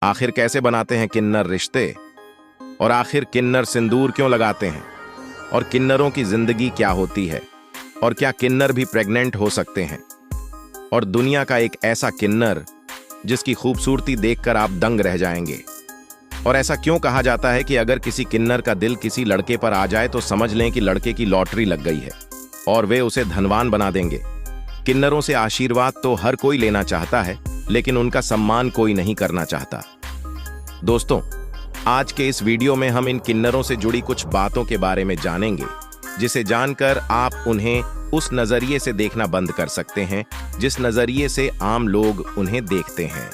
आखिर कैसे बनाते हैं किन्नर रिश्ते? और आखिर किन्नर सिंदूर क्यों लगाते हैं? और किन्नरों की जिंदगी क्या होती है? और क्या किन्नर भी प्रेग्नेंट हो सकते हैं? और दुनिया का एक ऐसा किन्नर जिसकी खूबसूरती देखकर आप दंग रह जाएंगे। और ऐसा क्यों कहा जाता है कि अगर किसी किन्नर का दिल किसी लड़के पर आ जाए तो समझ लें कि लड़के की लॉटरी लग गई है और वे उसे धनवान बना देंगे। किन्नरों से आशीर्वाद तो हर कोई लेना चाहता है, लेकिन उनका सम्मान कोई नहीं करना चाहता। दोस्तों, आज के इस वीडियो में हम इन किन्नरों से जुड़ी कुछ बातों के बारे में जानेंगे, जिसे जानकर आप उन्हें उस नजरिए से देखना बंद कर सकते हैं जिस नजरिए से आम लोग उन्हें देखते हैं।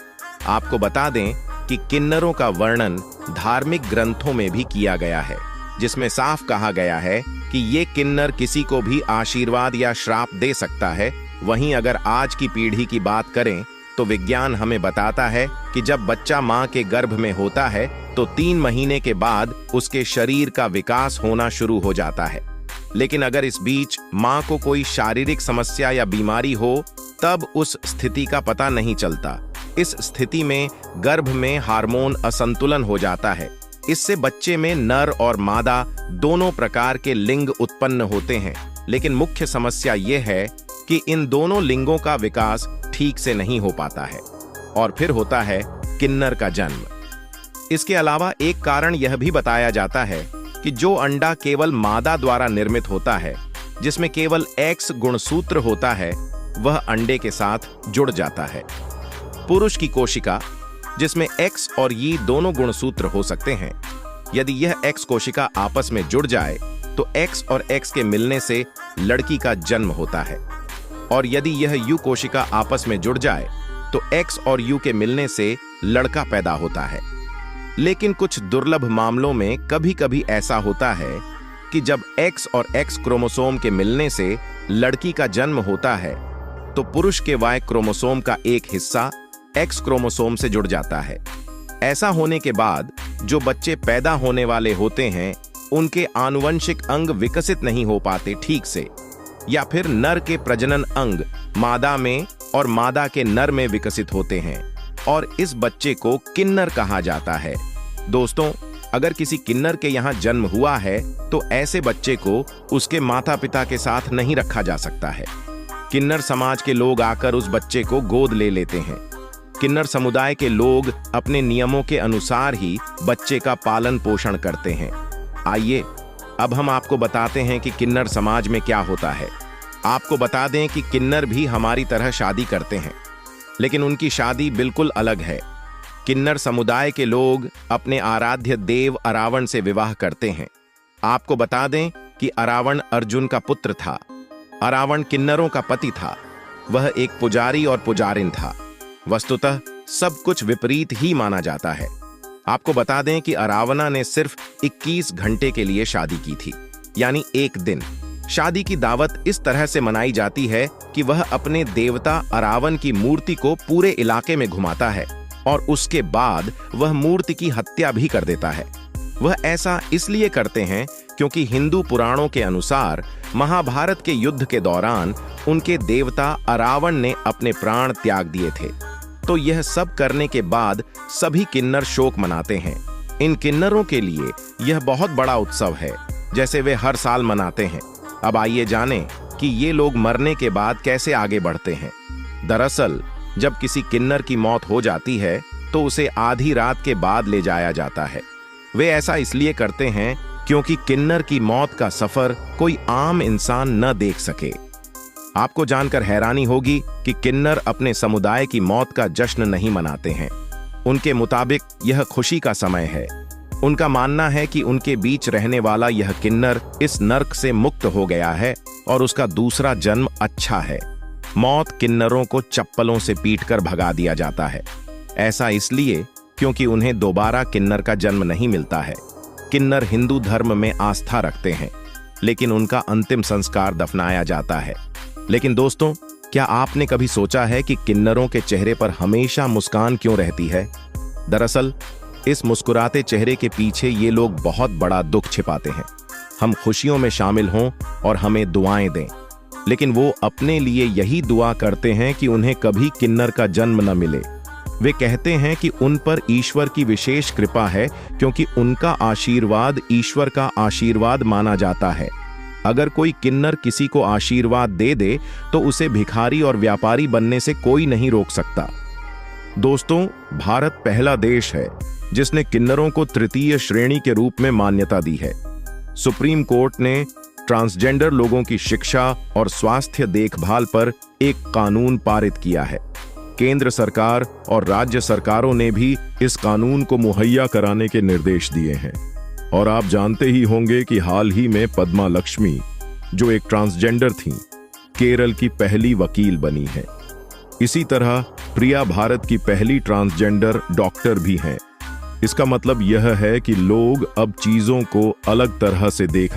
आपको बता दें कि किन्नरों का वर्णन धार्मिक ग्रंथों में भी किया गया है, जिसमें साफ कहा गया है कि ये किन्नर किसी को भी आशीर्वाद या श्राप दे सकता है। वहीं अगर आज की पीढ़ी की बात करें तो विज्ञान हमें बताता है कि जब बच्चा मां के गर्भ में होता है तो 3 महीने के बाद उसके शरीर का विकास होना शुरू हो जाता है। लेकिन अगर इस बीच मां को कोई शारीरिक समस्या या बीमारी हो तब उस स्थिति का पता नहीं चलता। इस स्थिति में गर्भ में हार्मोन असंतुलन हो जाता है। इससे बच्चे में नर और मादा दोनों प्रकार के लिंग उत्पन्न होते हैं, लेकिन मुख्य समस्या यह है कि इन दोनों लिंगों का विकास ठीक से नहीं हो पाता है और फिर होता है किन्नर का जन्म। इसके अलावा एक कारण यह भी बताया जाता है कि जो अंडा केवल मादा द्वारा निर्मित होता है, जिसमें केवल एक्स गुणसूत्र होता है, वह अंडे के साथ जुड़ जाता है। पुरुष की कोशिका, जिसमें एक्स और Y दोनों गुणसूत्र हो सकते हैं, यदि यह एक्स कोशिका आपस में जुड़ जाए तो एक्स और एक्स के मिलने से लड़की का जन्म होता है, और यदि यह U कोशिका आपस में जुड़ जाए तो एक्स और U के मिलने से लड़का पैदा होता है। लेकिन कुछ दुर्लभ मामलों में कभी-कभी ऐसा होता है कि जब एक्स और एक्स क्रोमोसोम के मिलने से लड़की का जन्म होता है तो पुरुष के Y क्रोमोसोम का एक हिस्सा एक्स क्रोमोसोम से जुड़ जाता है। ऐसा होने के बाद जो बच्चे पैदा होने वाले होते हैं उनके आनुवंशिक अंग विकसित नहीं हो पाते ठीक से, या फिर नर के प्रजनन अंग मादा में और मादा के नर में विकसित होते हैं, और इस बच्चे को किन्नर कहा जाता है। दोस्तों, अगर किसी किन्नर के यहाँ जन्म हुआ है तो ऐसे बच्चे को उसके माता पिता के साथ नहीं रखा जा सकता है। किन्नर समाज के लोग आकर उस बच्चे को गोद ले लेते हैं। किन्नर समुदाय के लोग अपने नियमों के अनुसार ही बच्चे का पालन पोषण करते हैं। आइए अब हम आपको बताते हैं कि किन्नर समाज में क्या होता है। आपको बता दें कि किन्नर भी हमारी तरह शादी करते हैं, लेकिन उनकी शादी बिल्कुल अलग है। किन्नर समुदाय के लोग अपने आराध्य देव अरावण से विवाह करते हैं। आपको बता दें कि अरावण अर्जुन का पुत्र था। अरावण किन्नरों का पति था। वह एक पुजारी और पुजारिन था। वस्तुतः सब कुछ विपरीत ही माना जाता है। आपको बता दें कि अरावणा ने सिर्फ 21 घंटे के लिए शादी की थी, यानी एक दिन। शादी की दावत इस तरह से मनाई जाती है कि वह अपने देवता अरावण की मूर्ति को पूरे इलाके में घुमाता है और उसके बाद वह मूर्ति की हत्या भी कर देता है। वह ऐसा इसलिए करते हैं क्योंकि हिंदू पुराणों के अनुसार महाभारत के युद्ध के दौरान उनके देवता अरावण ने अपने प्राण त्याग दिए थे। तो यह सब करने के बाद सभी किन्नर शोक मनाते हैं। इन किन्नरों के लिए यह बहुत बड़ा उत्सव है, जैसे वे हर साल मनाते हैं। अब आइए जानें कि ये लोग मरने के बाद कैसे आगे बढ़ते हैं। दरअसल जब किसी किन्नर की मौत हो जाती है तो उसे आधी रात के बाद ले जाया जाता है। वे ऐसा इसलिए करते हैं क्योंकि किन्नर की मौत का सफर कोई आम इंसान न देख सके। आपको जानकर हैरानी होगी कि किन्नर अपने समुदाय की मौत का जश्न नहीं मनाते हैं। उनके मुताबिक यह खुशी का समय है। उनका मानना है कि उनके बीच रहने वाला यह किन्नर इस नर्क से मुक्त हो गया है और उसका दूसरा जन्म अच्छा है। मौत किन्नरों को चप्पलों से पीटकर भगा दिया जाता है। ऐसा इसलिए क्योंकि उन्हें दोबारा किन्नर का जन्म नहीं मिलता है। किन्नर हिंदू धर्म में आस्था रखते हैं, लेकिन उनका अंतिम संस्कार दफनाया जाता है। लेकिन दोस्तों, क्या आपने कभी सोचा है कि किन्नरों के चेहरे पर हमेशा मुस्कान क्यों रहती है? दरअसल इस मुस्कुराते चेहरे के पीछे ये लोग बहुत बड़ा दुख छिपाते हैं। हम खुशियों में शामिल हों और हमें दुआएं दें, लेकिन वो अपने लिए यही दुआ करते हैं कि उन्हें कभी किन्नर का जन्म न मिले। वे कहते हैं कि उन पर ईश्वर की विशेष कृपा है क्योंकि उनका आशीर्वाद ईश्वर का आशीर्वाद माना जाता है। अगर कोई किन्नर किसी को आशीर्वाद दे दे तो उसे भिखारी और व्यापारी बनने से कोई नहीं रोक सकता। दोस्तों, भारत पहला देश है जिसने किन्नरों को तृतीय श्रेणी के रूप में मान्यता दी है। सुप्रीम कोर्ट ने ट्रांसजेंडर लोगों की शिक्षा और स्वास्थ्य देखभाल पर एक कानून पारित किया है। केंद्र सरकार और राज्य सरकारों ने भी इस कानून को मुहैया कराने के निर्देश दिए हैं। और आप जानते ही होंगे कि हाल ही में पद्मा लक्ष्मी, जो एक ट्रांसजेंडर थीं, केरल की पहली वकील बनी हैं। इसी तरह प्रिया भारत की पहली ट्रांसजेंडर डॉक्टर भी हैं। इसका मतलब यह है कि लोग अब चीजों को अलग तरह से देख